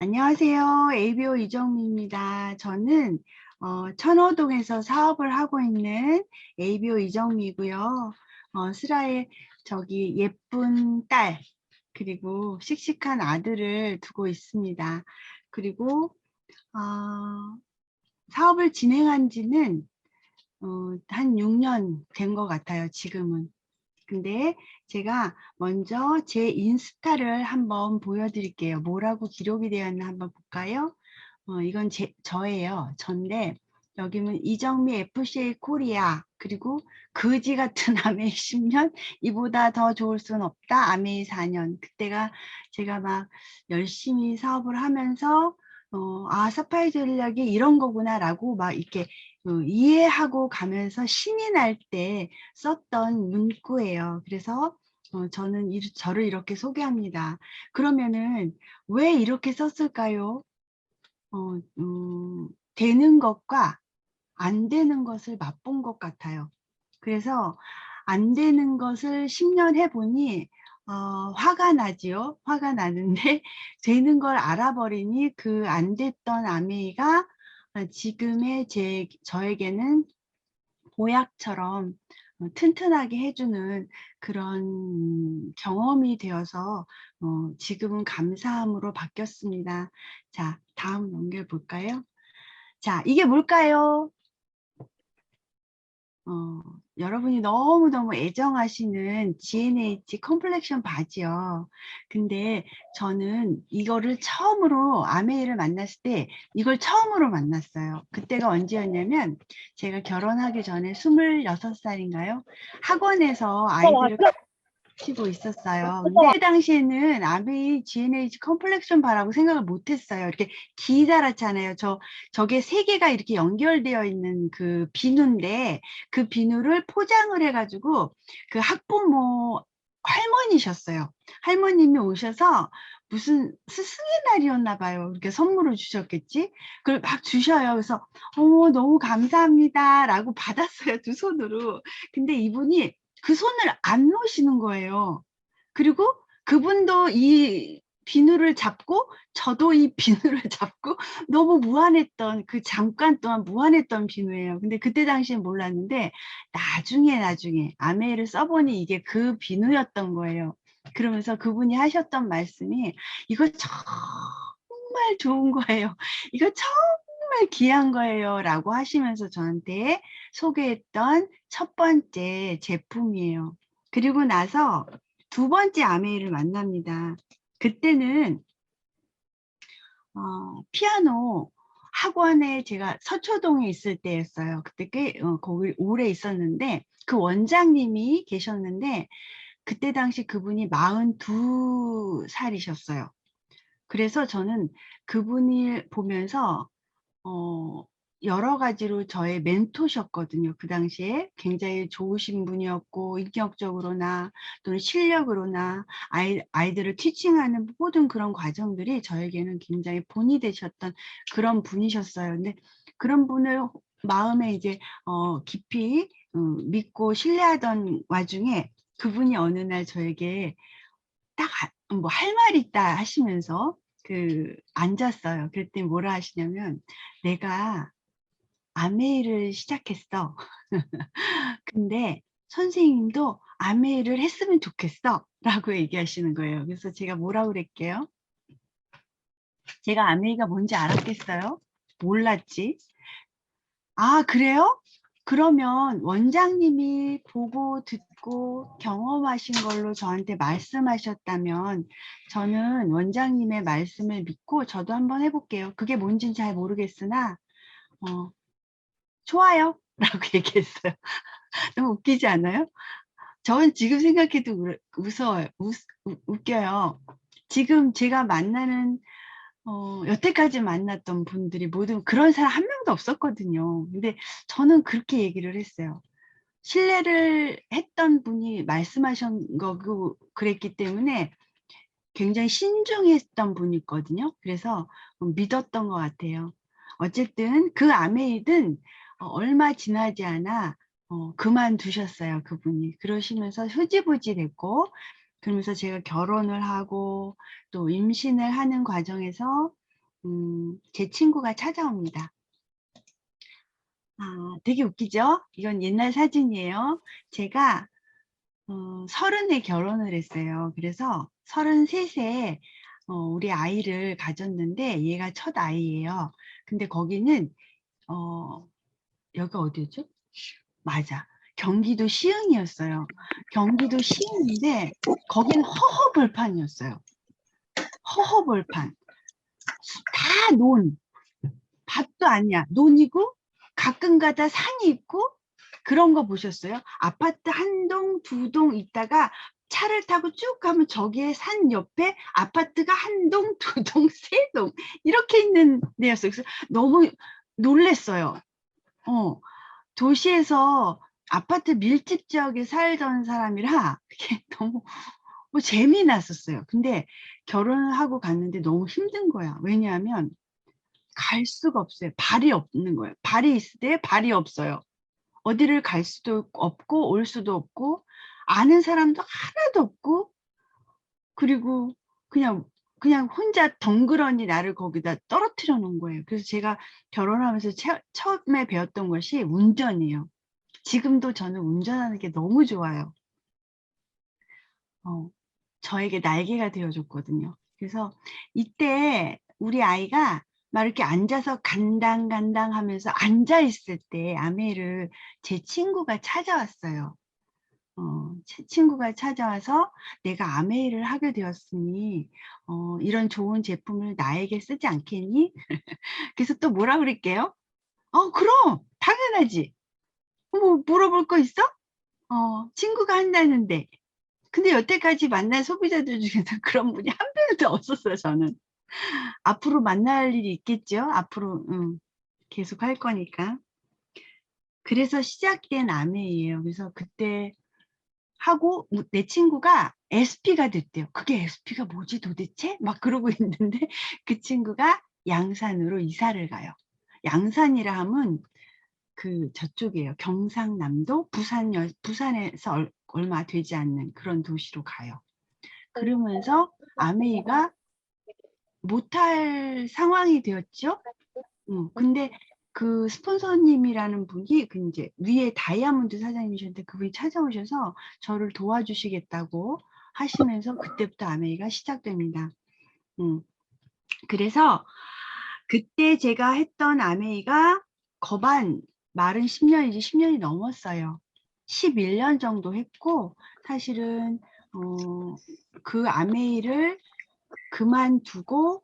안녕하세요. ABO 이정미입니다. 저는 천호동에서 사업을 하고 있는 ABO 이정미고요. 슬아의 저기 예쁜 딸 그리고 씩씩한 아들을 두고 있습니다. 그리고 사업을 진행한 지는 한 6년 된 것 같아요. 지금은. 근데 제가 먼저 제 인스타를 한번 보여드릴게요. 뭐라고 기록이 되어 있나 한번 볼까요? 이건 저예요. 전데 여기는 이정미 FCA 코리아 그리고 거지 같은 아메이 10년 이보다 더 좋을 순 없다 아메이 4년 그때가 제가 막 열심히 사업을 하면서 사파이 전략이 이런 거구나 라고 막 이렇게 이해하고 가면서 신이 날 때 썼던 문구예요. 그래서 저는 저를 이렇게 소개합니다. 그러면은 왜 이렇게 썼을까요? 되는 것과 안 되는 것을 맛본 것 같아요. 그래서 안 되는 것을 10년 해보니 화가 나지요. 화가 나는데 되는 걸 알아버리니 그 안 됐던 아메이가 지금의 저에게는 보약처럼 튼튼하게 해주는 그런 경험이 되어서 지금은 감사함으로 바뀌었습니다. 자, 다음 넘겨볼까요? 자, 이게 뭘까요? 어, 여러분이 너무너무 애정하시는 G&H 컴플렉션 바지요. 근데 저는 이거를 처음으로 아메이를 만났을 때 이걸 처음으로 만났어요. 그때가 언제였냐면 제가 결혼하기 전에 26살인가요? 학원에서 아이들을 치고 있었어요. 근데 그 당시에는 아메이 G&H 컴플렉션 바라고 생각을 못했어요. 이렇게 기다랗잖아요. 저게 세 개가 이렇게 연결되어 있는 그 비누인데 그 비누를 포장을 해가지고 그 학부모 할머니셨어요. 할머님이 오셔서 무슨 스승의 날이었나 봐요. 이렇게 선물을 주셨겠지? 그걸 막 주셔요. 그래서 너무 감사합니다 라고 받았어요. 두 손으로. 근데 이분이 그 손을 안 놓으시는 거예요. 그리고 그분도 이 비누를 잡고 저도 이 비누를 잡고 너무 무한했던 그 잠깐 동안 무한했던 비누예요. 근데 그때 당시엔 몰랐는데 나중에 아메이를 써보니 이게 그 비누였던 거예요. 그러면서 그분이 하셨던 말씀이 이거 정말 좋은 거예요. 이거 정말 귀한 거예요. 라고 하시면서 저한테 소개했던 첫 번째 제품이에요. 그리고 나서 두 번째 아메이를 만납니다. 그때는 피아노 학원에 제가 서초동에 있을 때였어요. 그때 꽤 거기 오래 있었는데 그 원장님이 계셨는데 그때 당시 그분이 42살이셨어요. 그래서 저는 그분을 보면서 여러 가지로 저의 멘토셨거든요. 그 당시에 굉장히 좋으신 분이었고 인격적으로나 또는 실력으로나 아이들을 티칭하는 모든 그런 과정들이 저에게는 굉장히 본이 되셨던 그런 분이셨어요. 근데 그런 분을 마음에 이제 깊이 믿고 신뢰하던 와중에 그분이 어느 날 저에게 딱 뭐 할 말 있다 하시면서 앉았어요. 그랬더니 뭐라 하시냐면 내가 아메이를 시작했어. 근데 선생님도 아메이를 했으면 좋겠어. 라고 얘기하시는 거예요. 그래서 제가 뭐라고 그랬게요? 제가 아메이가 뭔지 알았겠어요? 몰랐지. 아, 그래요? 그러면 원장님이 보고 듣고 경험하신 걸로 저한테 말씀하셨다면 저는 원장님의 말씀을 믿고 저도 한번 해볼게요. 그게 뭔지는 잘 모르겠으나 좋아요. 라고 얘기했어요. 너무 웃기지 않아요? 저는 지금 생각해도 웃어요. 웃겨요. 지금 제가 만나는 여태까지 만났던 분들이 모두 그런 사람 한 명도 없었거든요. 근데 저는 그렇게 얘기를 했어요. 신뢰를 했던 분이 말씀하신 거고 그랬기 때문에 굉장히 신중했던 분이거든요. 그래서 믿었던 것 같아요. 어쨌든 그 아메이든 얼마 지나지 않아 그만두셨어요. 그분이. 그러시면서 흐지부지 됐고 그러면서 제가 결혼을 하고 또 임신을 하는 과정에서 제 친구가 찾아옵니다. 아, 되게 웃기죠? 이건 옛날 사진이에요. 제가 30에 결혼을 했어요. 그래서 33에 우리 아이를 가졌는데 얘가 첫 아이예요. 근데 거기는 어, 여기가 어디였죠? 맞아. 경기도 시흥이었어요. 경기도 시흥인데 거긴 허허벌판이었어요. 허허벌판. 다 논. 밭도 아니야. 논이고 가끔가다 산이 있고 그런 거 보셨어요? 아파트 한 동, 두 동 있다가 차를 타고 쭉 가면 저기에 산 옆에 아파트가 한 동, 두 동, 세 동 이렇게 있는 데였어요. 그래서 너무 놀랬어요. 도시에서 아파트 밀집 지역에 살던 사람이라 그게 너무 뭐 재미났었어요. 근데 결혼을 하고 갔는데 너무 힘든 거야. 왜냐하면 갈 수가 없어요. 발이 없는 거예요. 발이 있을 때 발이 없어요. 어디를 갈 수도 없고 올 수도 없고 아는 사람도 하나도 없고 그리고 그냥 혼자 덩그러니 나를 거기다 떨어뜨려 놓은 거예요. 그래서 제가 결혼하면서 처음에 배웠던 것이 운전이에요. 지금도 저는 운전하는 게 너무 좋아요. 저에게 날개가 되어 줬거든요. 그래서 이때 우리 아이가 막 이렇게 앉아서 간당간당 하면서 앉아 있을 때 아메를 제 친구가 찾아왔어요. 제 친구가 찾아와서 내가 아메이를 하게 되었으니 이런 좋은 제품을 나에게 쓰지 않겠니? 그래서 또 뭐라 그럴게요? 그럼 당연하지. 뭐 물어볼 거 있어? 친구가 한다는데. 근데 여태까지 만난 소비자들 중에서 그런 분이 한 명도 없었어요, 저는. 앞으로 만날 일이 있겠죠? 앞으로 계속 할 거니까. 그래서 시작된 아메이에요. 그래서 그때 하고 내 친구가 SP가 됐대요. 그게 SP가 뭐지 도대체? 막 그러고 있는데 그 친구가 양산으로 이사를 가요. 양산이라 하면 그 저쪽이에요. 경상남도 부산에서 얼마 되지 않는 그런 도시로 가요. 그러면서 아메이가 못할 상황이 되었죠. 근데 그 스폰서님이라는 분이 그 이제 위에 다이아몬드 사장님이셨는데 그분이 찾아오셔서 저를 도와주시겠다고 하시면서 그때부터 아메이가 시작됩니다. 그래서 그때 제가 했던 아메이가 거반 말은 10년이지 10년이 넘었어요. 11년 정도 했고 사실은 그 아메이를 그만두고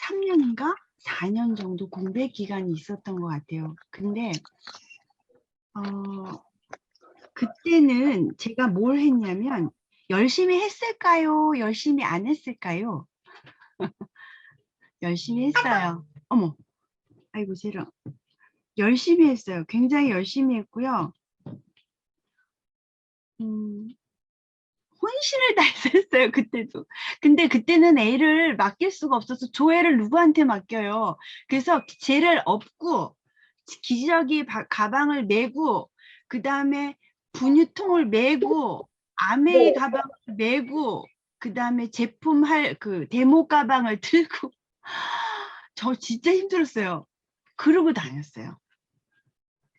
3년인가 4년 정도 공백 기간이 있었던 것 같아요. 근데 그때는 제가 뭘 했냐면 열심히 했을까요? 열심히 안 했을까요? 열심히 했어요. 어머, 아이고 제가 열심히 했어요. 굉장히 열심히 했고요. 혼신을 다해서 했어요, 그때도. 근데 그때는 애를 맡길 수가 없어서 조애를 누구한테 맡겨요. 그래서 쟤를 업고 기저귀 가방을 메고 그 다음에 분유통을 메고 아메이 가방을 메고 그 다음에 제품 할 그 데모 가방을 들고 저 진짜 힘들었어요. 그러고 다녔어요.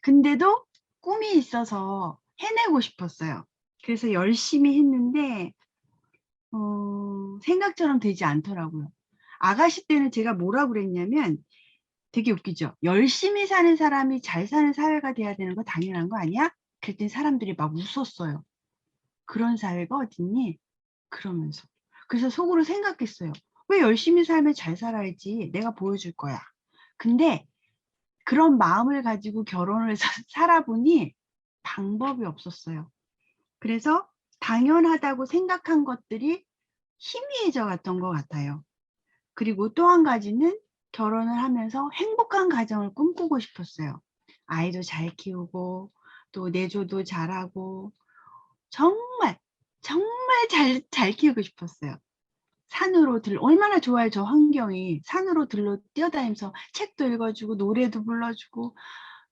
근데도 꿈이 있어서 해내고 싶었어요. 그래서 열심히 했는데 생각처럼 되지 않더라고요. 아가씨 때는 제가 뭐라고 그랬냐면 되게 웃기죠. 열심히 사는 사람이 잘 사는 사회가 돼야 되는 거 당연한 거 아니야? 그랬더니 사람들이 막 웃었어요. 그런 사회가 어딨니? 그러면서. 그래서 속으로 생각했어요. 왜 열심히 살면 잘 살아야지. 내가 보여줄 거야. 근데 그런 마음을 가지고 결혼을 살아보니 방법이 없었어요. 그래서 당연하다고 생각한 것들이 희미해져 갔던 것 같아요. 그리고 또 한 가지는 결혼을 하면서 행복한 가정을 꿈꾸고 싶었어요. 아이도 잘 키우고 또 내조도 잘하고 정말 정말 잘 키우고 싶었어요. 산으로 얼마나 좋아요, 저 환경이. 산으로 뛰어다니면서 책도 읽어주고 노래도 불러주고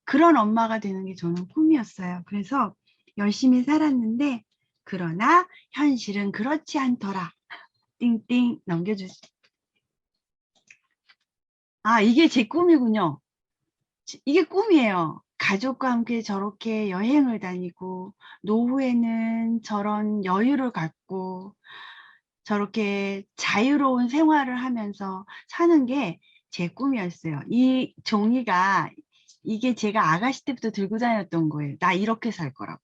그런 엄마가 되는 게 저는 꿈이었어요. 그래서 열심히 살았는데 그러나 현실은 그렇지 않더라. 띵띵 넘겨주세요. 아, 이게 제 꿈이군요. 이게 꿈이에요. 가족과 함께 저렇게 여행을 다니고, 노후에는 저런 여유를 갖고, 저렇게 자유로운 생활을 하면서 사는 게 제 꿈이었어요. 이 종이가, 이게 제가 아가씨 때부터 들고 다녔던 거예요. 나 이렇게 살 거라고.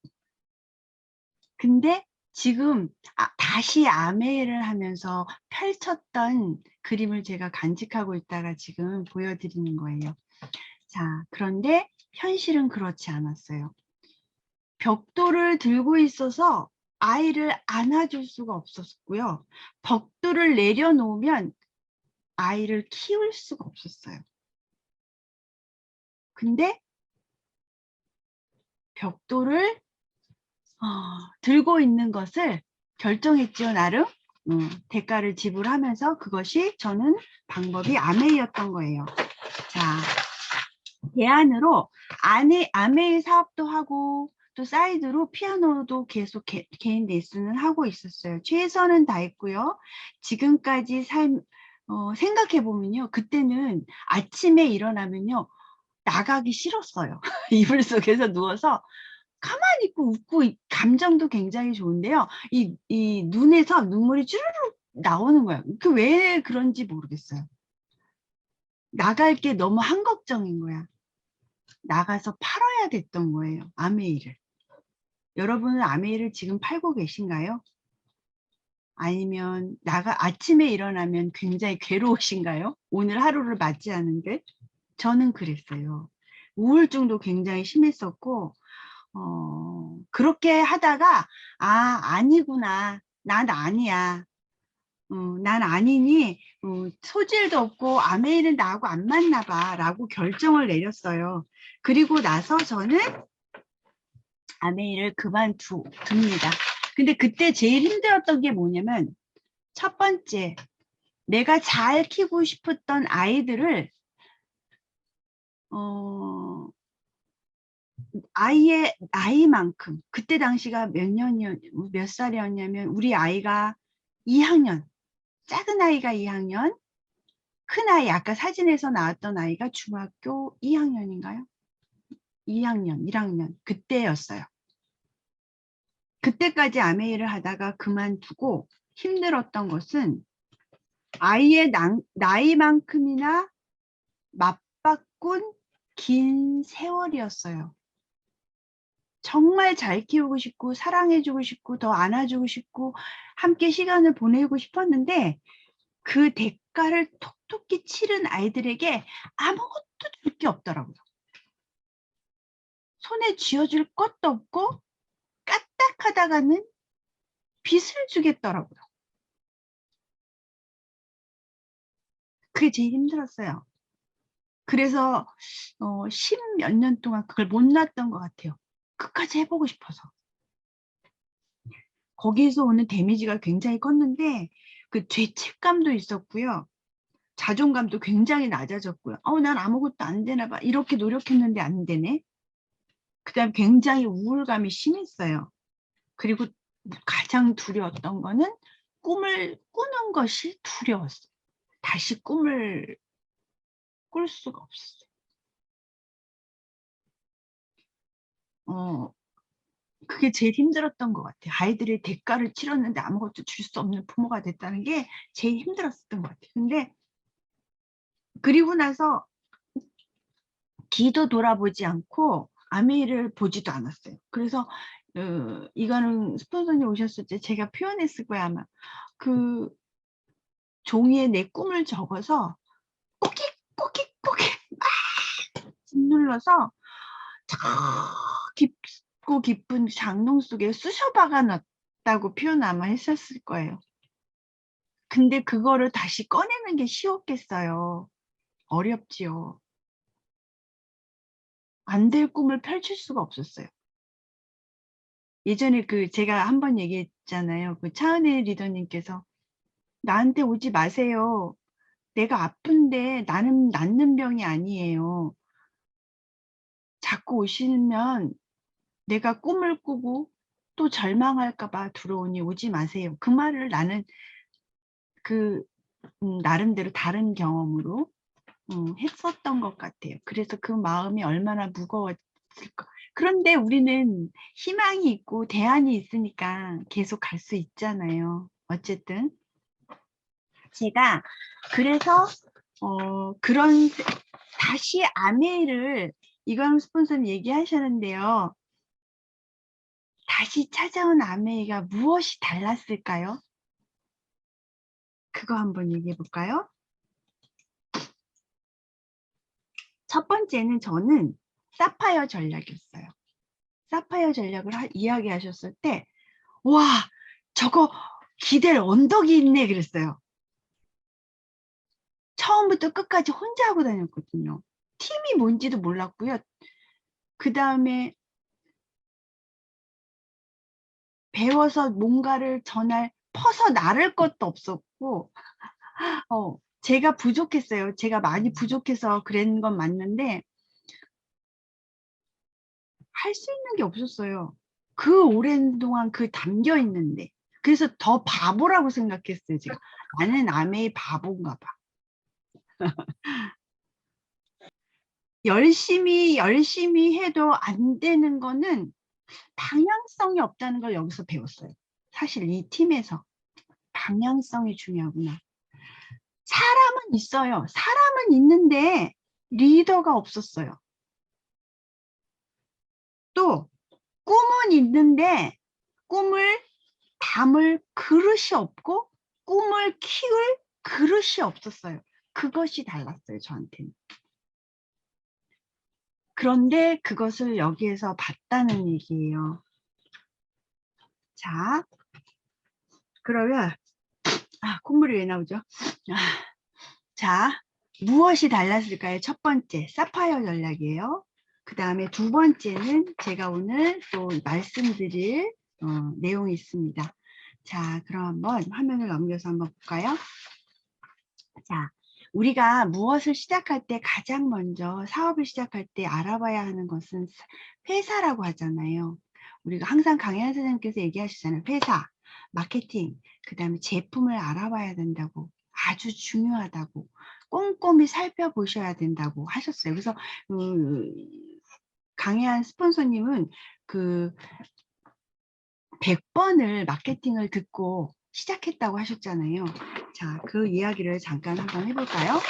근데 지금 다시 아메이를 하면서 펼쳤던 그림을 제가 간직하고 있다가 지금 보여드리는 거예요. 자, 그런데 현실은 그렇지 않았어요. 벽돌을 들고 있어서 아이를 안아줄 수가 없었고요. 벽돌을 내려놓으면 아이를 키울 수가 없었어요. 근데 벽돌을 들고 있는 것을 결정했죠, 나름. 대가를 지불하면서 그것이 저는 방법이 아메이였던 거예요. 자, 대안으로 아메이 사업도 하고 또 사이드로 피아노도 계속 개인 레슨을 하고 있었어요. 최선은 다했고요. 지금까지 생각해 보면요. 그때는 아침에 일어나면요. 나가기 싫었어요. 이불 속에서 누워서 가만히 있고 웃고 감정도 굉장히 좋은데요. 이 눈에서 눈물이 쭈르륵 나오는 거예요. 그 왜 그런지 모르겠어요. 나갈 게 너무 한걱정인 거야. 나가서 팔아야 됐던 거예요. 아메이를. 여러분은 아메이를 지금 팔고 계신가요? 아니면 아침에 일어나면 굉장히 괴로우신가요? 오늘 하루를 맞이하는데? 저는 그랬어요. 우울증도 굉장히 심했었고 그렇게 하다가 아니구나. 난 아니야. 난 아니니 소질도 없고 아메이는 나하고 안 맞나 봐 라고 결정을 내렸어요. 그리고 나서 저는 아메이를 그만둡니다. 근데 그때 제일 힘들었던 게 뭐냐면 첫 번째, 내가 잘 키우고 싶었던 아이들을 아이의 나이만큼, 그때 당시가 몇 살이었냐면 우리 아이가 2학년, 작은 아이가 2학년, 큰 아이, 아까 사진에서 나왔던 아이가 중학교 2학년인가요? 2학년, 1학년, 그때였어요. 그때까지 아메이를 하다가 그만두고 힘들었던 것은 아이의 나이만큼이나 맞바꾼 긴 세월이었어요. 정말 잘 키우고 싶고 사랑해주고 싶고 더 안아주고 싶고 함께 시간을 보내고 싶었는데 그 대가를 톡톡히 치른 아이들에게 아무것도 줄 게 없더라고요. 손에 쥐어줄 것도 없고 까딱하다가는 빚을 주겠더라고요. 그게 제일 힘들었어요. 그래서 10몇 년 동안 그걸 못 놨던 것 같아요. 끝까지 해보고 싶어서. 거기에서 오는 데미지가 굉장히 컸는데 그 죄책감도 있었고요. 자존감도 굉장히 낮아졌고요. 난 아무것도 안 되나 봐. 이렇게 노력했는데 안 되네. 그다음 굉장히 우울감이 심했어요. 그리고 가장 두려웠던 거는 꿈을 꾸는 것이 두려웠어요. 다시 꿈을 꿀 수가 없었어요. 그게 제일 힘들었던 것 같아요. 아이들이 대가를 치렀는데 아무것도 줄 수 없는 부모가 됐다는 게 제일 힘들었던 것 같아요. 근데 그리고 나서 뒤도 돌아보지 않고 아메이를 보지도 않았어요. 그래서 이거는 스폰서님 오셨을 때 제가 표현했을 거야 아마. 그 종이에 내 꿈을 적어서 꼬깃꼬깃꼬깃 막 짓눌러서 저 깊고 깊은 장롱 속에 쑤셔박아 놨다고 표현 아마 했었을 거예요. 근데 그거를 다시 꺼내는 게 쉬웠겠어요. 어렵지요. 안 될 꿈을 펼칠 수가 없었어요. 예전에 제가 한번 얘기했잖아요. 차은혜 리더님께서 나한테 오지 마세요. 내가 아픈데 나는 낫는 병이 아니에요. 자꾸 오시면 내가 꿈을 꾸고 또 절망할까 봐 두려우니 오지 마세요. 그 말을 나는 나름대로 다른 경험으로 했었던 것 같아요. 그래서 그 마음이 얼마나 무거웠을까. 그런데 우리는 희망이 있고 대안이 있으니까 계속 갈 수 있잖아요. 어쨌든 제가 그래서 다시 아메이를 이광 스폰서님 얘기하셨는데요. 다시 찾아온 아메이가 무엇이 달랐을까요? 그거 한번 얘기해 볼까요? 첫 번째는 저는 사파이어 전략이었어요. 사파이어 전략을 이야기하셨을 때, 와, 저거 기댈 언덕이 있네 그랬어요. 처음부터 끝까지 혼자 하고 다녔거든요. 팀이 뭔지도 몰랐고요. 그 다음에 배워서 뭔가를 전할 퍼서 나를 것도 없었고, 제가 부족했어요. 제가 많이 부족해서 그런 건 맞는데 할 수 있는 게 없었어요. 그 오랜 동안 그 담겨 있는데. 그래서 더 바보라고 생각했어요. 제가. 나는 아메이 바본가 봐. 열심히 해도 안 되는 거는 방향성이 없다는 걸 여기서 배웠어요. 사실 이 팀에서 방향성이 중요하구나. 사람은 있어요. 사람은 있는데 리더가 없었어요. 또 꿈은 있는데 꿈을 담을 그릇이 없고 꿈을 키울 그릇이 없었어요. 그것이 달랐어요, 저한테는. 그런데 그것을 여기에서 봤다는 얘기예요. 자, 그러면 콧물이 왜 나오죠? 자, 무엇이 달랐을까요? 첫 번째, 사파이어 전략이에요. 그 다음에 두 번째는 제가 오늘 또 말씀드릴 내용이 있습니다. 자, 그럼 한번 화면을 넘겨서 한번 볼까요? 자, 우리가 무엇을 시작할 때 가장 먼저 사업을 시작할 때 알아봐야 하는 것은 회사라고 하잖아요. 우리가 항상 강연 선생님께서 얘기하시잖아요. 회사, 마케팅, 그 다음에 제품을 알아봐야 된다고. 아주 중요하다고. 꼼꼼히 살펴보셔야 된다고 하셨어요. 그래서 강의한 스폰서님은 그 100번을 마케팅을 듣고 시작했다고 하셨잖아요. 자, 그 이야기를 잠깐 한번 해볼까요?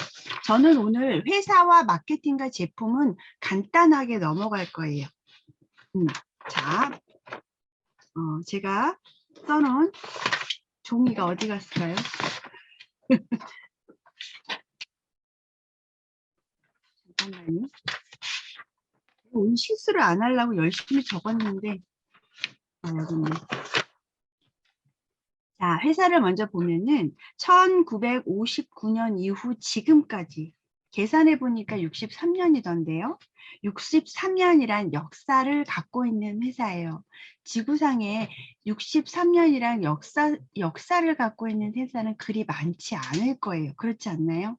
저는 오늘 회사와 마케팅과 제품은 간단하게 넘어갈 거예요. 자, 제가 써놓은 종이가 어디 갔을까요? 잠깐만요. 오늘 실수를 안 하려고 열심히 적었는데, 여기 있네. 자, 회사를 먼저 보면은 1959년 이후 지금까지 계산해 보니까 63년이던데요. 63년이란 역사를 갖고 있는 회사예요. 지구상에 63년이란 역사를 갖고 있는 회사는 그리 많지 않을 거예요. 그렇지 않나요?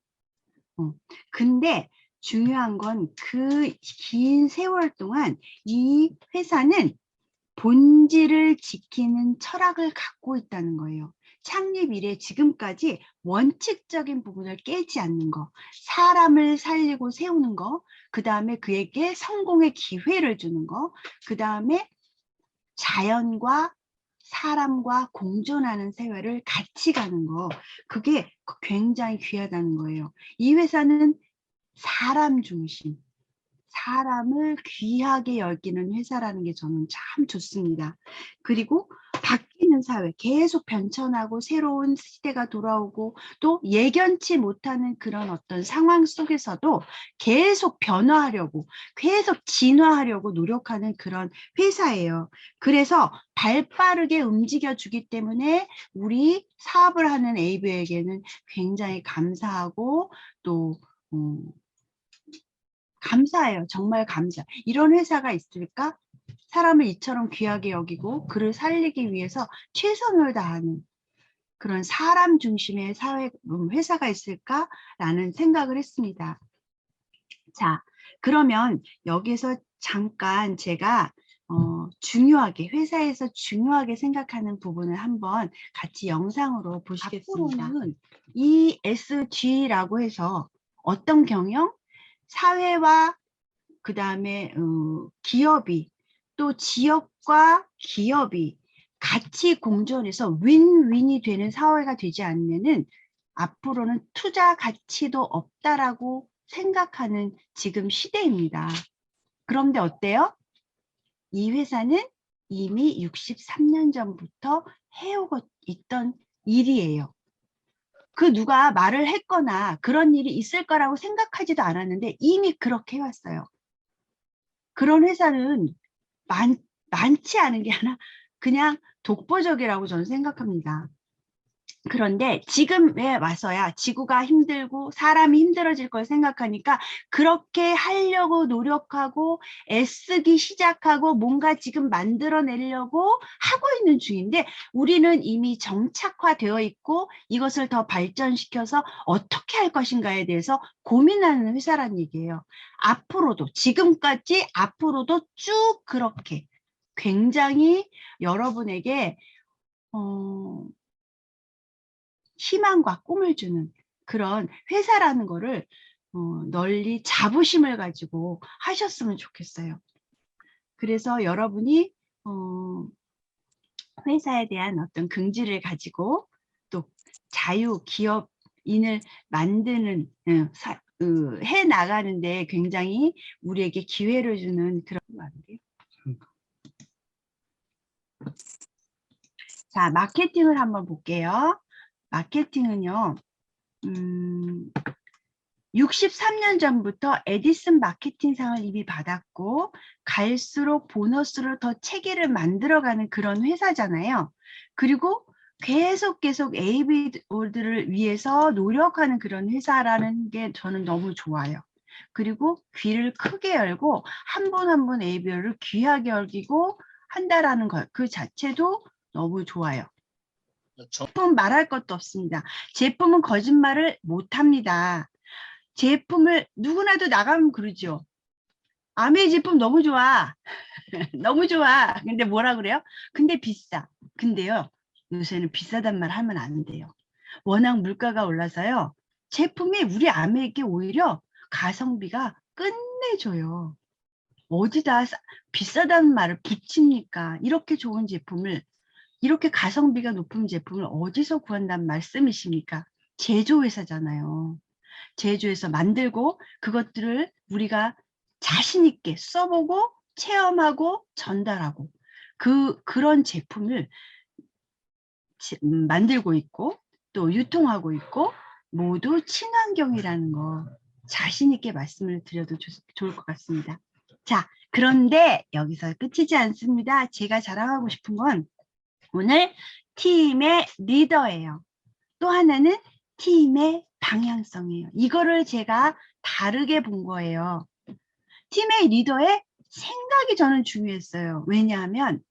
근데 중요한 건 그 긴 세월 동안 이 회사는 본질을 지키는 철학을 갖고 있다는 거예요. 창립 이래 지금까지 원칙적인 부분을 깨지 않는 거, 사람을 살리고 세우는 거, 그 다음에 그에게 성공의 기회를 주는 거, 그 다음에 자연과 사람과 공존하는 세월을 같이 가는 거, 그게 굉장히 귀하다는 거예요. 이 회사는 사람 중심, 사람을 귀하게 여기는 회사라는 게 저는 참 좋습니다. 그리고 바뀌는 사회, 계속 변천하고 새로운 시대가 돌아오고 또 예견치 못하는 그런 어떤 상황 속에서도 계속 변화하려고, 계속 진화하려고 노력하는 그런 회사예요. 그래서 발빠르게 움직여주기 때문에 우리 사업을 하는 에이브에게는 굉장히 감사하고 또 감사해요. 정말 감사. 이런 회사가 있을까? 사람을 이처럼 귀하게 여기고 그를 살리기 위해서 최선을 다하는 그런 사람 중심의 회사가 있을까라는 생각을 했습니다. 자, 그러면 여기서 잠깐 제가 중요하게 회사에서 중요하게 생각하는 부분을 한번 같이 영상으로 보시겠습니다. 앞으로는 ESG라고 해서 어떤 경영? 사회와 그 다음에 기업이 또 지역과 기업이 같이 공존해서 윈윈이 되는 사회가 되지 않으면은 앞으로는 투자 가치도 없다라고 생각하는 지금 시대입니다. 그런데 어때요? 이 회사는 이미 63년 전부터 해오고 있던 일이에요. 그 누가 말을 했거나 그런 일이 있을 거라고 생각하지도 않았는데 이미 그렇게 해왔어요. 그런 회사는 많지 않은 게 하나 그냥 독보적이라고 저는 생각합니다. 그런데 지금에 와서야 지구가 힘들고 사람이 힘들어질 걸 생각하니까 그렇게 하려고 노력하고 애쓰기 시작하고 뭔가 지금 만들어내려고 하고 있는 중인데 우리는 이미 정착화되어 있고 이것을 더 발전시켜서 어떻게 할 것인가에 대해서 고민하는 회사란 얘기예요. 앞으로도 지금까지 앞으로도 쭉 그렇게 굉장히 여러분에게 희망과 꿈을 주는 그런 회사라는 거를 널리 자부심을 가지고 하셨으면 좋겠어요. 그래서 여러분이 회사에 대한 어떤 긍지를 가지고 또 자유 기업인을 만드는 해 나가는데 굉장히 우리에게 기회를 주는 그런 말이에요. 자, 마케팅을 한번 볼게요. 마케팅은요. 63년 전부터 에디슨 마케팅상을 이미 받았고 갈수록 보너스로 더 체계를 만들어가는 그런 회사잖아요. 그리고 계속 ABO들을 위해서 노력하는 그런 회사라는 게 저는 너무 좋아요. 그리고 귀를 크게 열고 한 분 한 분 ABO를 귀하게 여기고 한다라는 것, 그 자체도 너무 좋아요. 제품 말할 것도 없습니다. 제품은 거짓말을 못합니다. 제품을 누구나도 나가면 그러죠. 아메이 제품 너무 좋아. 너무 좋아. 근데 뭐라 그래요? 근데 비싸. 근데요. 요새는 비싸단 말 하면 안 돼요. 워낙 물가가 올라서요. 제품이 우리 아메이게 오히려 가성비가 끝내줘요. 어디다 비싸다는 말을 붙입니까? 이렇게 좋은 제품을 이렇게 가성비가 높은 제품을 어디서 구한다는 말씀이십니까? 제조회사잖아요. 제조해서 만들고 그것들을 우리가 자신 있게 써보고 체험하고 전달하고 그런 제품을 만들고 있고 또 유통하고 있고 모두 친환경이라는 거 자신 있게 말씀을 드려도 좋을 것 같습니다. 자, 그런데 여기서 끝이지 않습니다. 제가 자랑하고 싶은 건 오늘 팀의 리더예요. 또 하나는 팀의 방향성이에요. 이거를 제가 다르게 본 거예요. 팀의 리더의 생각이 저는 중요했어요. 왜냐하면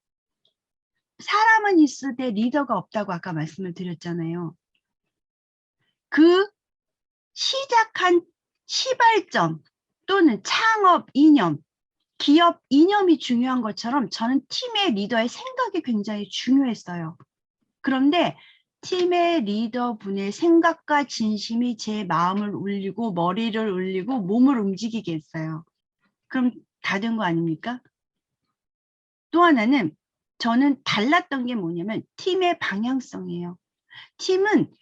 사람은 있을 때 리더가 없다고 아까 말씀을 드렸잖아요. 그 시작한 시발점 또는 창업 이념, 기업 이념이 중요한 것처럼 저는 팀의 리더의 생각이 굉장히 중요했어요. 그런데 팀의 리더분의 생각과 진심이 제 마음을 울리고 머리를 울리고 몸을 움직이게 했어요. 그럼 다 된 거 아닙니까? 또 하나는 저는 달랐던 게 뭐냐면 팀의 방향성이에요. 팀은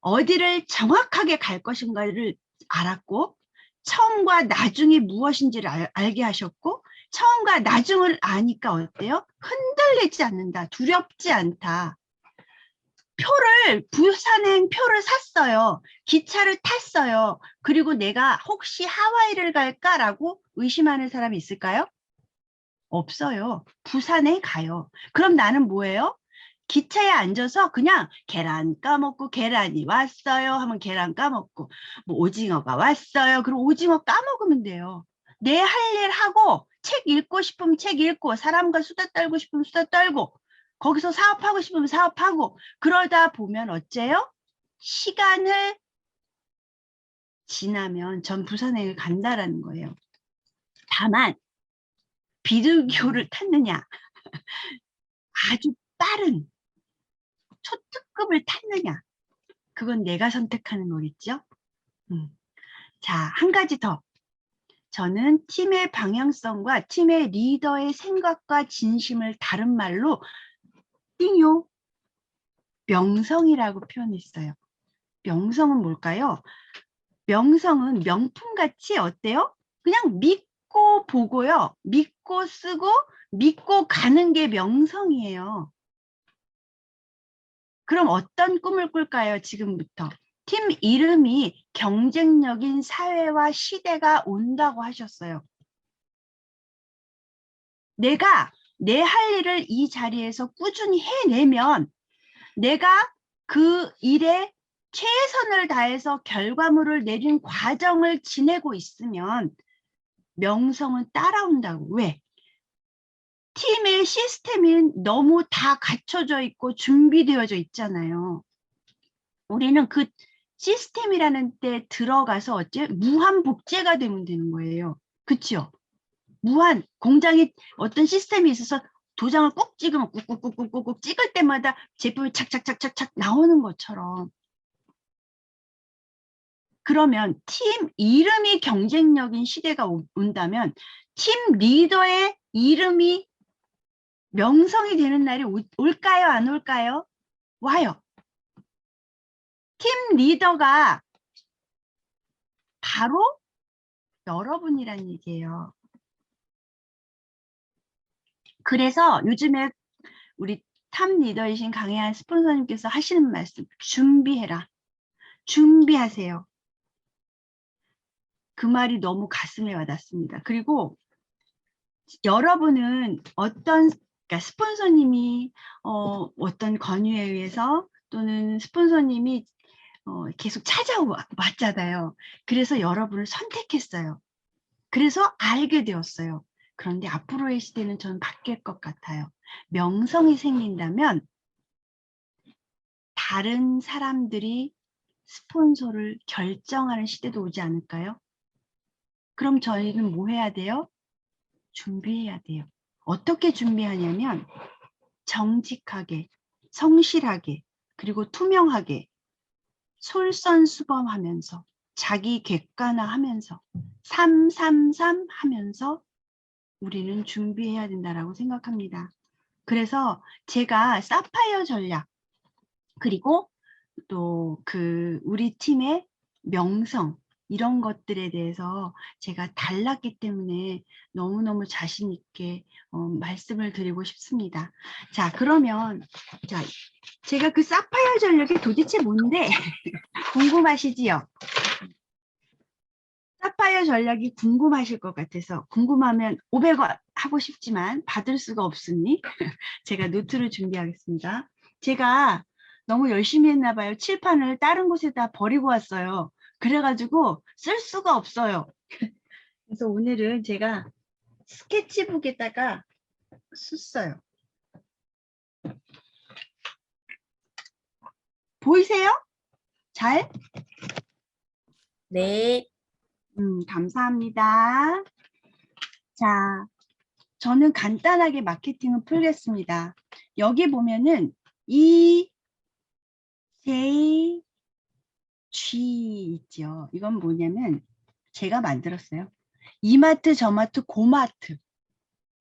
어디를 정확하게 갈 것인가를 알았고 처음과 나중이 무엇인지를 알게 하셨고 처음과 나중을 아니까 어때요? 흔들리지 않는다. 두렵지 않다. 부산행 표를 샀어요. 기차를 탔어요. 그리고 내가 혹시 하와이를 갈까라고 의심하는 사람이 있을까요? 없어요. 부산에 가요. 그럼 나는 뭐예요? 기차에 앉아서 그냥 계란 까먹고 계란이 왔어요 하면 계란 까먹고 뭐 오징어가 왔어요. 그럼 오징어 까먹으면 돼요. 내 할 일 하고 책 읽고 싶으면 책 읽고 사람과 수다 떨고 싶으면 수다 떨고 거기서 사업하고 싶으면 사업하고 그러다 보면 어째요? 시간을 지나면 전 부산에 간다라는 거예요. 다만 비둘기호를 탔느냐 아주 빠른 초특급을 탔느냐 그건 내가 선택하는 거겠죠. 자, 한 가지 더. 저는 팀의 방향성과 팀의 리더의 생각과 진심을 다른 말로 띵요, 명성이라고 표현했어요. 명성은 뭘까요? 명성은 명품같이 어때요? 그냥 믿고 보고요. 믿고 쓰고 믿고 가는 게 명성이에요. 그럼 어떤 꿈을 꿀까요? 지금부터. 팀 이름이 경쟁력인 사회와 시대가 온다고 하셨어요. 내가 내 할 일을 이 자리에서 꾸준히 해내면 내가 그 일에 최선을 다해서 결과물을 내린 과정을 지내고 있으면 명성은 따라온다고. 왜? 팀의 시스템이 너무 다 갖춰져 있고 준비되어져 있잖아요. 우리는 그 시스템이라는 데 들어가서 어째 무한 복제가 되면 되는 거예요. 그렇죠? 무한 공장에 어떤 시스템이 있어서 도장을 꾹 찍으면 꾹꾹꾹꾹꾹 찍을 때마다 제품이 착착착착착 나오는 것처럼. 그러면 팀 이름이 경쟁력인 시대가 온다면 팀 리더의 이름이 명성이 되는 날이 올까요? 안 올까요? 와요. 팀 리더가 바로 여러분이란 얘기예요. 그래서 요즘에 우리 탑 리더이신 강혜한 스폰서님께서 하시는 말씀, 준비해라. 준비하세요. 그 말이 너무 가슴에 와닿습니다. 그리고 여러분은 그러니까 스폰서님이 어떤 권유에 의해서 또는 스폰서님이 계속 찾아왔잖아요. 그래서 여러분을 선택했어요. 그래서 알게 되었어요. 그런데 앞으로의 시대는 저는 바뀔 것 같아요. 명성이 생긴다면 다른 사람들이 스폰서를 결정하는 시대도 오지 않을까요? 그럼 저희는 뭐 해야 돼요? 준비해야 돼요. 어떻게 준비하냐면 정직하게, 성실하게, 그리고 투명하게, 솔선수범하면서, 자기 객관화하면서, 333 하면서 우리는 준비해야 된다라고 생각합니다. 그래서 제가 사파이어 전략, 그리고 또 우리 팀의 명성, 이런 것들에 대해서 제가 달랐기 때문에 너무너무 자신 있게 말씀을 드리고 싶습니다. 자, 그러면 제가 그 사파이어 전략이 도대체 뭔데 궁금하시지요? 사파이어 전략이 궁금하실 것 같아서, 궁금하면 500원 하고 싶지만 받을 수가 없으니 제가 노트를 준비하겠습니다. 제가 너무 열심히 했나 봐요. 칠판을 다른 곳에다 버리고 왔어요. 그래가지고 쓸 수가 없어요. 그래서 오늘은 제가 스케치북에다가 썼어요. 보이세요? 잘? 네. 감사합니다. 자, 저는 간단하게 마케팅을 풀겠습니다. 여기 보면은 EJG 있죠. 이건 뭐냐면 제가 만들었어요. 이마트, 저마트, 고마트.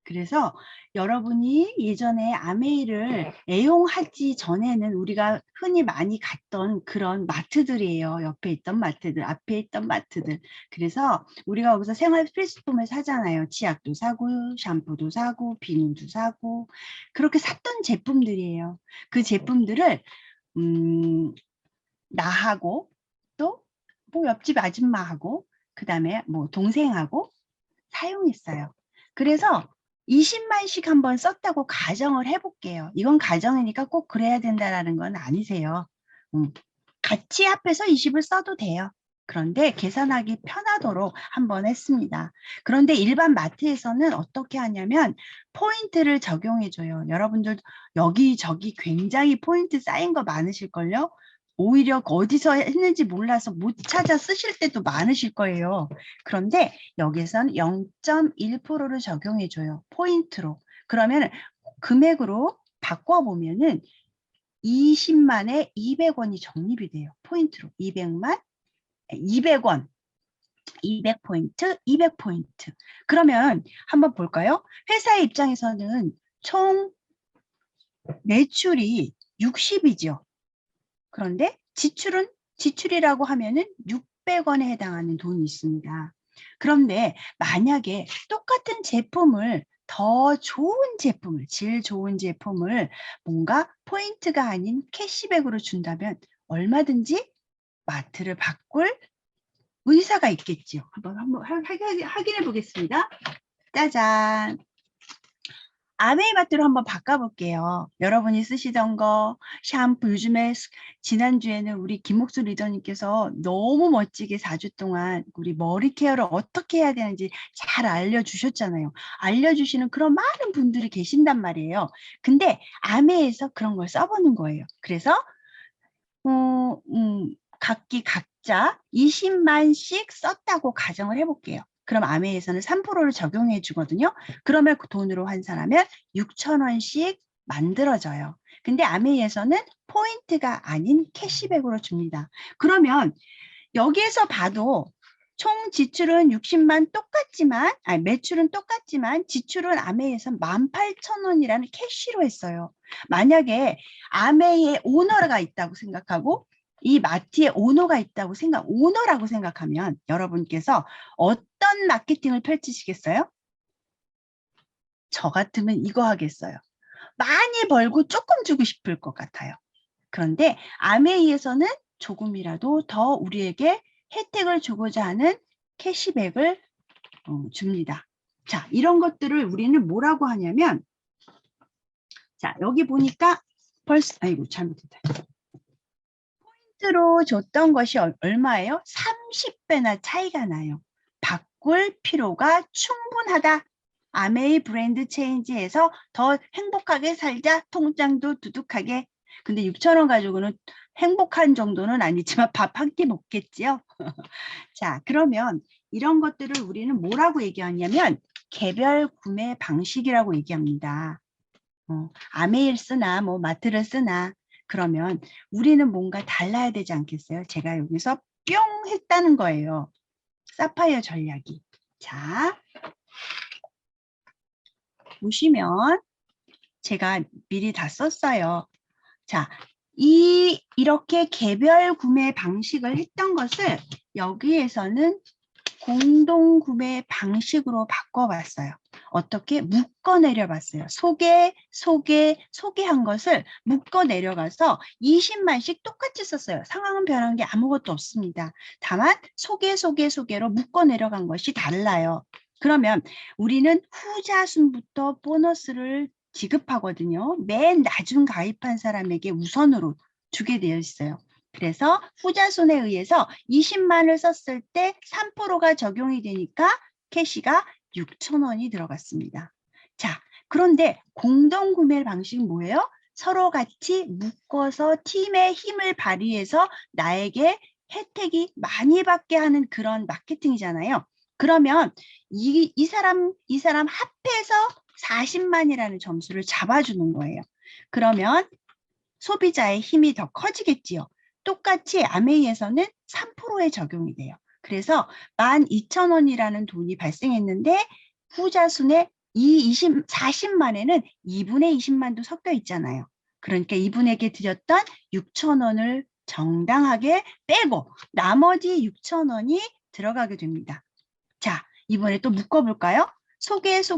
그래서 여러분이 예전에 아메이를 애용하기 전에는 우리가 흔히 많이 갔던 그런 마트들이에요. 옆에 있던 마트들, 앞에 있던 마트들. 그래서 우리가 거기서 생활 필수품을 사잖아요. 치약도 사고, 샴푸도 사고, 비누도 사고. 그렇게 샀던 제품들이에요. 그 제품들을 나하고 또 뭐 옆집 아줌마하고 그 다음에 뭐 동생하고 사용했어요. 그래서 20만씩 한번 썼다고 가정을 해볼게요. 이건 가정이니까 꼭 그래야 된다는 건 아니세요. 같이 합해서 20을 써도 돼요. 그런데 계산하기 편하도록 한번 했습니다. 그런데 일반 마트에서는 어떻게 하냐면 포인트를 적용해줘요. 여러분들 여기저기 굉장히 포인트 쌓인 거 많으실걸요? 오히려 어디서 했는지 몰라서 못 찾아 쓰실 때도 많으실 거예요. 그런데 여기선 0.1%를 적용해줘요. 포인트로. 그러면 금액으로 바꿔보면은 20만에 200원이 적립이 돼요. 포인트로. 200만, 200원. 200포인트, 200포인트. 그러면 한번 볼까요? 회사의 입장에서는 총 매출이 60이죠. 그런데 지출이라고 하면은 600원에 해당하는 돈이 있습니다. 그런데 만약에 똑같은 제품을 더 좋은 제품을, 질 좋은 제품을 뭔가 포인트가 아닌 캐시백으로 준다면 얼마든지 마트를 바꿀 의사가 있겠죠. 한번 확인해 보겠습니다. 짜잔. 아메이마트로 한번 바꿔볼게요. 여러분이 쓰시던 거, 샴푸, 요즘에 지난주에는 우리 김목수 리더님께서 너무 멋지게 4주 동안 우리 머리 케어를 어떻게 해야 되는지 잘 알려주셨잖아요. 알려주시는 그런 많은 분들이 계신단 말이에요. 근데 아메에서 그런 걸 써보는 거예요. 그래서 각자 20만씩 썼다고 가정을 해볼게요. 그럼 아메에서는 3%를 적용해 주거든요. 그러면 그 돈으로 환산하면 6,000원씩 만들어져요. 근데 아메에서는 포인트가 아닌 캐시백으로 줍니다. 그러면 여기에서 봐도 총 지출은 60만 똑같지만, 아니, 매출은 똑같지만 지출은 아메이에서 18,000원이라는 캐시로 했어요. 만약에 아메이에 오너가 있다고 생각하고 이 마트에 오너라고 생각하면 여러분께서 어떤 마케팅을 펼치시겠어요? 저 같으면 이거 하겠어요. 많이 벌고 조금 주고 싶을 것 같아요. 그런데 아메이에서는 조금이라도 더 우리에게 혜택을 주고자 하는 캐시백을 줍니다. 자, 이런 것들을 우리는 뭐라고 하냐면, 자, 여기 보니까 벌써, 아이고, 잘못했다. 포인트로 줬던 것이 얼마예요? 30배나 차이가 나요. 바꿀 필요가 충분하다. 아메이 브랜드 체인지에서 더 행복하게 살자. 통장도 두둑하게. 근데 6,000원 가지고는 행복한 정도는 아니지만 밥 한 끼 먹겠지요. 자, 그러면 이런 것들을 우리는 뭐라고 얘기하냐면 개별 구매 방식이라고 얘기합니다. 아메이를 쓰나 뭐 마트를 쓰나 그러면 우리는 뭔가 달라야 되지 않겠어요? 제가 여기서 뿅 했다는 거예요. 사파이어 전략이. 자, 보시면 제가 미리 다 썼어요. 자, 이렇게 개별 구매 방식을 했던 것을 여기에서는 공동 구매 방식으로 바꿔봤어요. 어떻게? 묶어 내려봤어요. 소개한 것을 묶어 내려가서 20만씩 똑같이 썼어요. 상황은 변한 게 아무것도 없습니다. 다만 소개로 묶어 내려간 것이 달라요. 그러면 우리는 후자순부터 보너스를 지급하거든요. 맨 나중 가입한 사람에게 우선으로 주게 되어 있어요. 그래서 후자순에 의해서 20만을 썼을 때 3%가 적용이 되니까 캐시가 6,000원이 들어갔습니다. 자, 그런데 공동구매 방식은 뭐예요? 서로 같이 묶어서 팀의 힘을 발휘해서 나에게 혜택이 많이 받게 하는 그런 마케팅이잖아요. 그러면 이 사람 합해서 40만이라는 점수를 잡아주는 거예요. 그러면 소비자의 힘이 더 커지겠지요. 똑같이 아메이에서는 3%에 적용이 돼요. 그래서 12,000원이라는 돈이 발생했는데 후자순에 40만에는 2분의 20만도 섞여 있잖아요. 그러니까 이분에게 드렸던 6,000원을 정당하게 빼고 나머지 6,000원이 들어가게 됩니다. 자, 이번에 또 묶어볼까요? 소개해서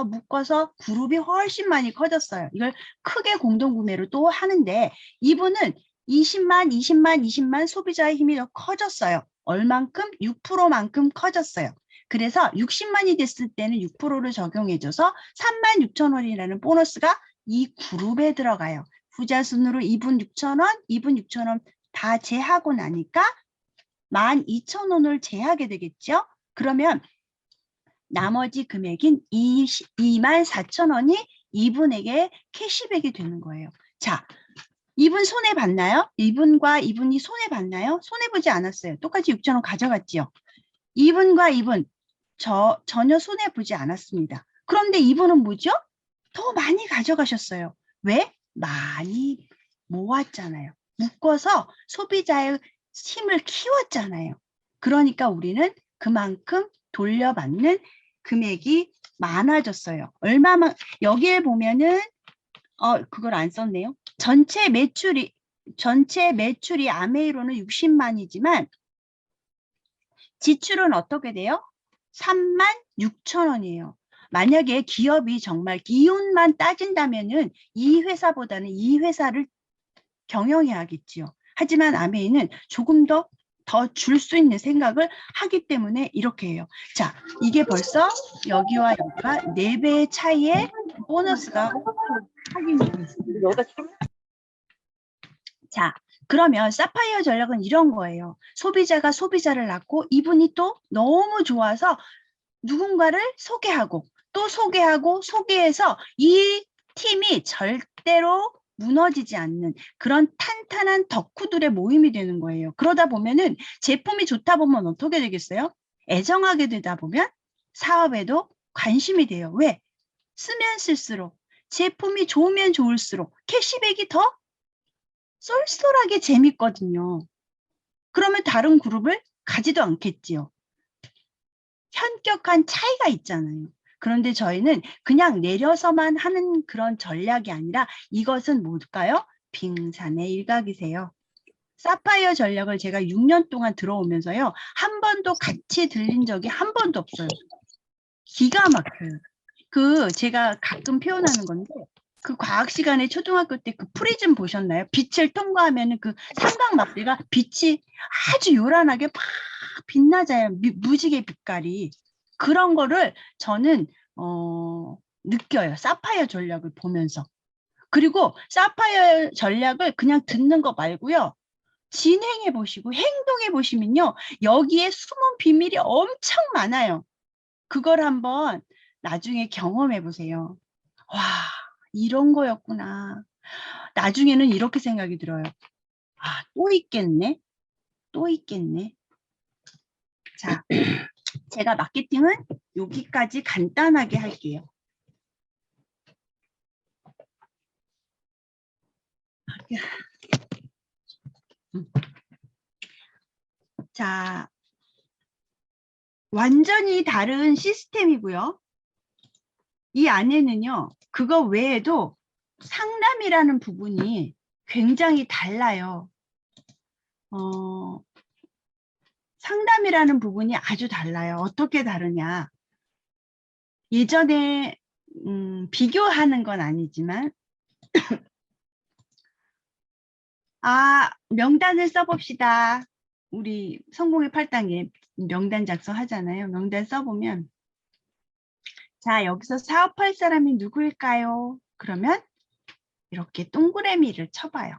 묶어서 그룹이 훨씬 많이 커졌어요. 이걸 크게 공동구매로 또 하는데 이분은 20만 소비자의 힘이 더 커졌어요. 얼만큼? 6%만큼 커졌어요. 그래서 60만이 됐을 때는 6%를 적용해줘서 36,000원이라는 보너스가 이 그룹에 들어가요. 후자순으로 2분 6,000원 다 제하고 나니까 12,000원을 제하게 되겠죠? 그러면 나머지 금액인 24,000원이 이분에게 캐시백이 되는 거예요. 자, 이분 손해봤나요? 이분이 손해봤나요? 손해보지 않았어요. 똑같이 6,000원 가져갔지요. 이분과 이분 전혀 손해보지 않았습니다. 그런데 이분은 뭐죠? 더 많이 가져가셨어요. 왜? 많이 모았잖아요. 묶어서 소비자의 힘을 키웠잖아요. 그러니까 우리는 그만큼 돌려받는 금액이 많아졌어요. 얼마만, 여기에 보면은, 그걸 안 썼네요. 전체 매출이 아메이로는 60만이지만, 지출은 어떻게 돼요? 36,000원이에요. 만약에 기업이 정말 이윤만 따진다면은 이 회사보다는 이 회사를 경영해야겠지요. 하지만 아메이는 조금 더 줄 수 있는 생각을 하기 때문에 이렇게 해요. 자, 이게 벌써 여기와 여기가 4배의 차이의 보너스가 확인이 됐습니다. 자, 그러면 사파이어 전략은 이런 거예요. 소비자가 소비자를 낳고 이분이 또 너무 좋아서 누군가를 소개하고 또 소개하고 소개해서 이 팀이 절대로 무너지지 않는 그런 탄탄한 덕후들의 모임이 되는 거예요. 그러다 보면은 제품이 좋다 보면 어떻게 되겠어요? 애정하게 되다 보면 사업에도 관심이 돼요. 왜? 쓰면 쓸수록 제품이 좋으면 좋을수록 캐시백이 더 쏠쏠하게 재밌거든요. 그러면 다른 그룹을 가지도 않겠지요. 현격한 차이가 있잖아요. 그런데 저희는 그냥 내려서만 하는 그런 전략이 아니라 이것은 뭘까요? 빙산의 일각이세요. 사파이어 전략을 제가 6년 동안 들어오면서요. 한 번도 같이 들린 적이 한 번도 없어요. 기가 막혀요. 제가 가끔 표현하는 건데 그 과학 시간에 초등학교 때 그 프리즘 보셨나요? 빛을 통과하면은 그 삼각막대가 빛이 아주 요란하게 막 빛나잖아요. 무지개 빛깔이. 그런 거를 저는 느껴요. 사파이어 전략을 보면서. 그리고 사파이어 전략을 그냥 듣는 거 말고요. 진행해 보시고 행동해 보시면요. 여기에 숨은 비밀이 엄청 많아요. 그걸 한번 나중에 경험해 보세요. 와, 이런 거였구나. 나중에는 이렇게 생각이 들어요. 아, 또 있겠네. 또 있겠네. 자, 제가 마케팅은 여기까지 간단하게 할게요. 자, 완전히 다른 시스템이고요. 이 안에는요, 그거 외에도 상담이라는 부분이 굉장히 달라요. 상담이라는 부분이 아주 달라요. 어떻게 다르냐. 예전에 비교하는 건 아니지만 명단을 써봅시다. 우리 성공의 8단계 명단 작성하잖아요. 명단 써보면 자, 여기서 사업할 사람이 누구일까요? 그러면 이렇게 동그라미를 쳐봐요.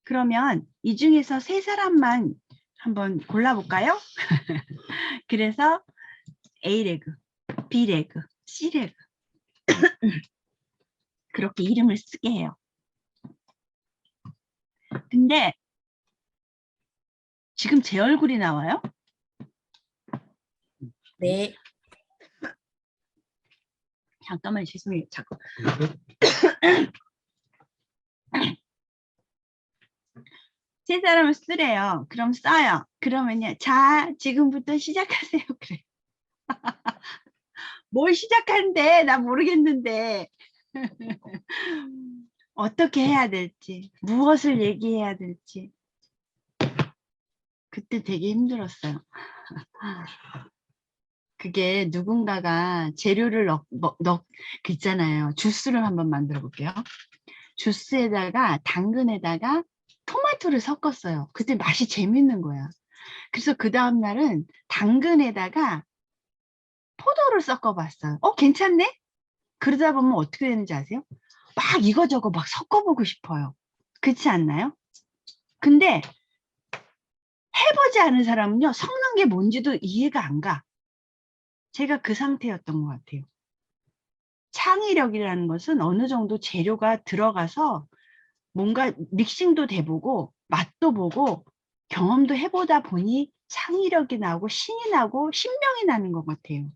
그러면 이 중에서 3사람만 한번 골라볼까요? 그래서 A레그, B레그, C레그 그렇게 이름을 쓰게 해요. 근데 지금 제 얼굴이 나와요? 네. 잠깐만 죄송해요. 자꾸. 세 사람을 쓰래요. 그럼 써요. 그러면요. 자, 지금부터 시작하세요. 그래. 뭘 시작하는데? 나 모르겠는데. 어떻게 해야 될지, 무엇을 얘기해야 될지. 그때 되게 힘들었어요. 그게 누군가가 재료를 그 있잖아요. 주스를 한번 만들어 볼게요. 주스에다가 당근에다가 토마토를 섞었어요. 그때 맛이 재밌는 거야. 그래서 그 다음날은 당근에다가 포도를 섞어봤어요. 괜찮네? 그러다 보면 어떻게 되는지 아세요? 막 이거저거 막 섞어보고 싶어요. 그렇지 않나요? 근데 해보지 않은 사람은요, 섞는 게 뭔지도 이해가 안 가. 제가 그 상태였던 것 같아요. 창의력이라는 것은 어느 정도 재료가 들어가서 뭔가 믹싱도 돼보고 맛도 보고 경험도 해보다 보니 창의력이 나고 신이 나고 신명이 나는 것 같아요.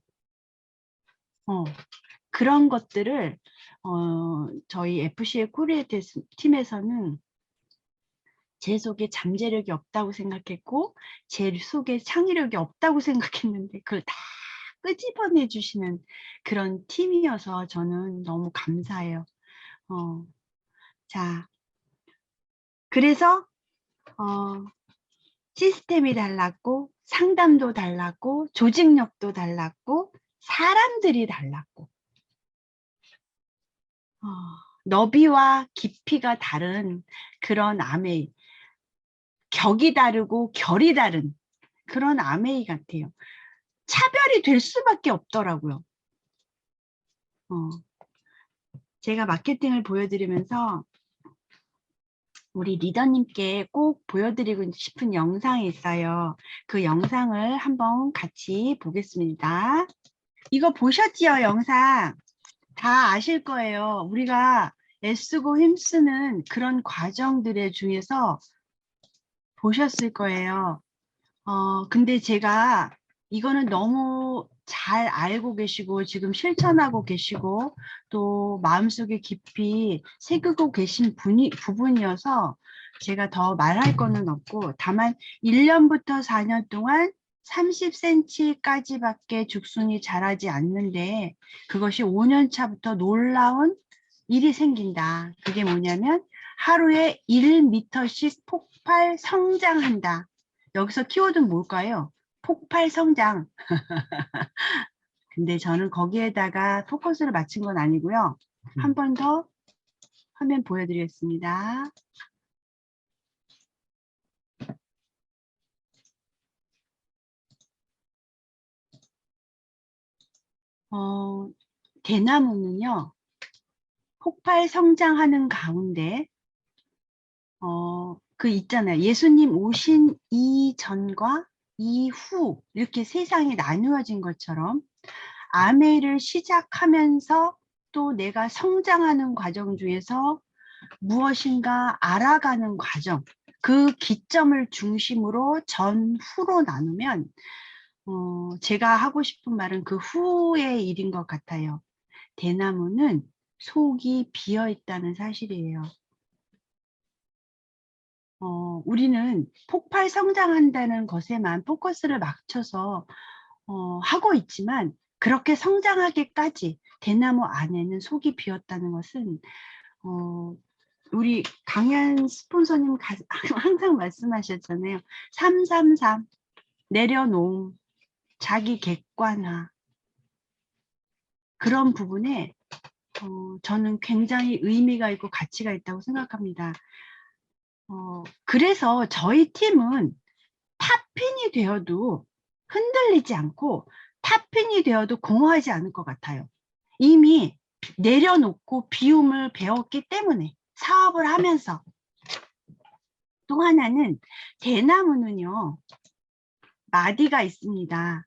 그런 것들을 저희 FC의 코리아 팀에서는 제 속에 잠재력이 없다고 생각했고 제 속에 창의력이 없다고 생각했는데 그걸 다 끄집어내 주시는 그런 팀이어서 저는 너무 감사해요. 자, 그래서 시스템이 달랐고 상담도 달랐고 조직력도 달랐고 사람들이 달랐고 너비와 깊이가 다른 그런 아메이, 격이 다르고 결이 다른 그런 아메이 같아요. 차별이 될 수밖에 없더라고요. 제가 마케팅을 보여드리면서 우리 리더님께 꼭 보여드리고 싶은 영상이 있어요. 그 영상을 한번 같이 보겠습니다. 이거 보셨지요, 영상? 다 아실 거예요. 우리가 애쓰고 힘쓰는 그런 과정들의 중에서 보셨을 거예요. 근데 제가 이거는 너무 잘 알고 계시고 지금 실천하고 계시고 또 마음속에 깊이 새기고 계신 부분이어서 제가 더 말할 거는 없고 다만 1년부터 4년 동안 30cm까지밖에 죽순이 자라지 않는데 그것이 5년 차부터 놀라운 일이 생긴다. 그게 뭐냐면 하루에 1m씩 폭발 성장한다. 여기서 키워드는 뭘까요? 폭발 성장. 근데 저는 거기에다가 포커스를 맞춘 건 아니고요. 한 번 더 화면 보여드리겠습니다. 대나무는요. 폭발 성장하는 가운데 그 있잖아요. 예수님 오신 이전과 이후 이렇게 세상이 나누어진 것처럼 아메를 시작하면서 또 내가 성장하는 과정 중에서 무엇인가 알아가는 과정, 그 기점을 중심으로 전후로 나누면 제가 하고 싶은 말은 그 후의 일인 것 같아요. 대나무는 속이 비어 있다는 사실이에요. 우리는 폭발 성장한다는 것에만 포커스를 맞춰서 하고 있지만 그렇게 성장하기까지 대나무 안에는 속이 비었다는 것은 우리 강연 스폰서님 항상 말씀하셨잖아요. 333 내려놓음, 자기 객관화 그런 부분에 저는 굉장히 의미가 있고 가치가 있다고 생각합니다. 그래서 저희 팀은 탑핀이 되어도 흔들리지 않고 탑핀이 되어도 공허하지 않을 것 같아요. 이미 내려놓고 비움을 배웠기 때문에 사업을 하면서. 또 하나는 대나무는요. 마디가 있습니다.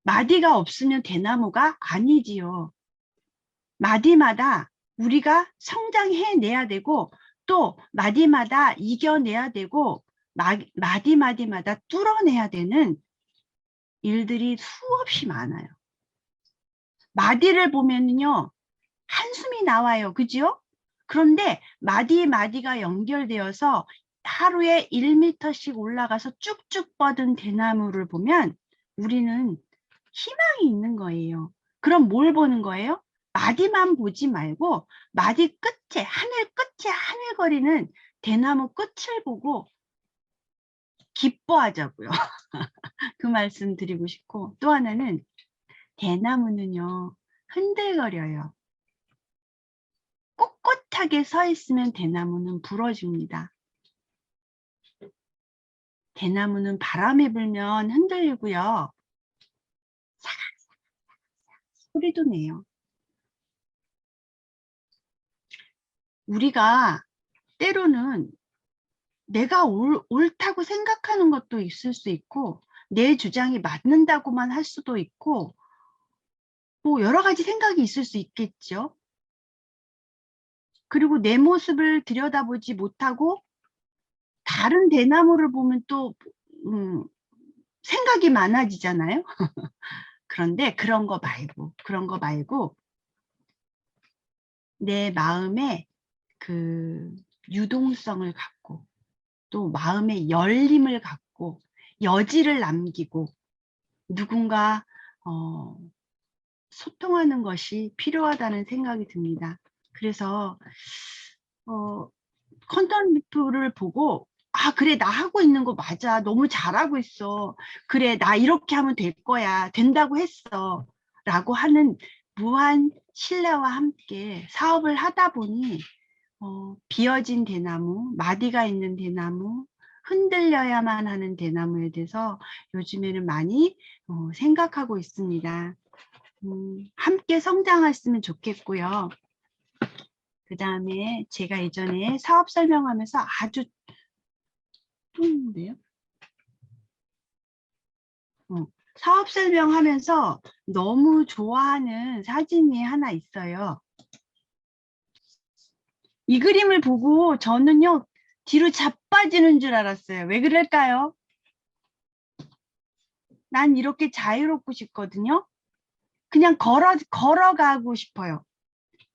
마디가 없으면 대나무가 아니지요. 마디마다 우리가 성장해내야 되고 또 마디마다 이겨내야 되고 마디마디마다 뚫어내야 되는 일들이 수없이 많아요. 마디를 보면요. 한숨이 나와요. 그죠? 그런데 마디마디가 연결되어서 하루에 1m씩 올라가서 쭉쭉 뻗은 대나무를 보면 우리는 희망이 있는 거예요. 그럼 뭘 보는 거예요? 마디만 보지 말고 마디 끝에 하늘 끝에 하늘거리는 대나무 끝을 보고 기뻐하자고요. 그 말씀 드리고 싶고 또 하나는 대나무는요. 흔들거려요. 꼿꼿하게 서 있으면 대나무는 부러집니다. 대나무는 바람이 불면 흔들리고요. 사각사각 소리도 내요. 우리가 때로는 내가 옳다고 생각하는 것도 있을 수 있고 내 주장이 맞는다고만 할 수도 있고 뭐 여러 가지 생각이 있을 수 있겠죠. 그리고 내 모습을 들여다보지 못하고 다른 대나무를 보면 또 생각이 많아지잖아요. 그런데 그런 거 말고 내 마음에 그 유동성을 갖고 또 마음의 열림을 갖고 여지를 남기고 누군가 소통하는 것이 필요하다는 생각이 듭니다. 그래서 컨텐츠를 보고 그래 나 하고 있는 거 맞아 너무 잘하고 있어 그래 나 이렇게 하면 될 거야 된다고 했어 라고 하는 무한 신뢰와 함께 사업을 하다 보니 비어진 대나무, 마디가 있는 대나무, 흔들려야만 하는 대나무에 대해서 요즘에는 많이 생각하고 있습니다. 함께 성장했으면 좋겠고요. 그 다음에 제가 예전에 사업 설명하면서 아주 뚱인데요. 사업 설명하면서 너무 좋아하는 사진이 하나 있어요. 이 그림을 보고 저는요 뒤로 자빠지는 줄 알았어요. 왜 그럴까요? 난 이렇게 자유롭고 싶거든요. 그냥 걸어가고 싶어요.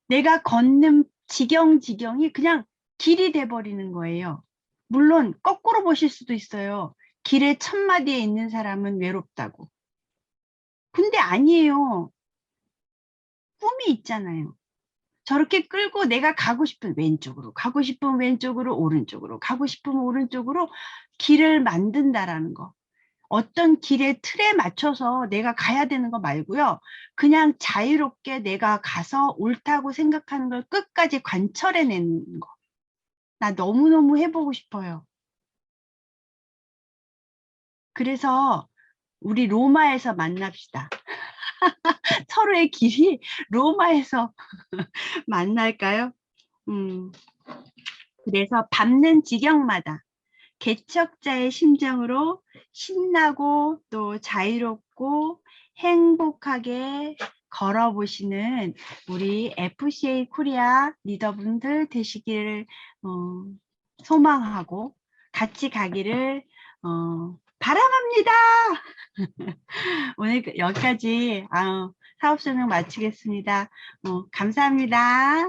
내가 걷는 지경이 그냥 길이 돼버리는 거예요. 물론 거꾸로 보실 수도 있어요. 길의 첫마디에 있는 사람은 외롭다고. 근데 아니에요. 꿈이 있잖아요. 저렇게 끌고 내가 가고 싶은 왼쪽으로, 가고 싶은 왼쪽으로, 오른쪽으로, 가고 싶으면 오른쪽으로 길을 만든다라는 거. 어떤 길의 틀에 맞춰서 내가 가야 되는 거 말고요. 그냥 자유롭게 내가 가서 옳다고 생각하는 걸 끝까지 관철해내는 거. 나 너무너무 해보고 싶어요. 그래서 우리 로마에서 만납시다. 서로의 길이 로마에서 만날까요? 그래서 밟는 지경마다 개척자의 심정으로 신나고 또 자유롭고 행복하게 걸어보시는 우리 FCA 코리아 리더분들 되시기를 소망하고 같이 가기를 바람합니다. 오늘 여기까지 사업 설명 마치겠습니다. 감사합니다.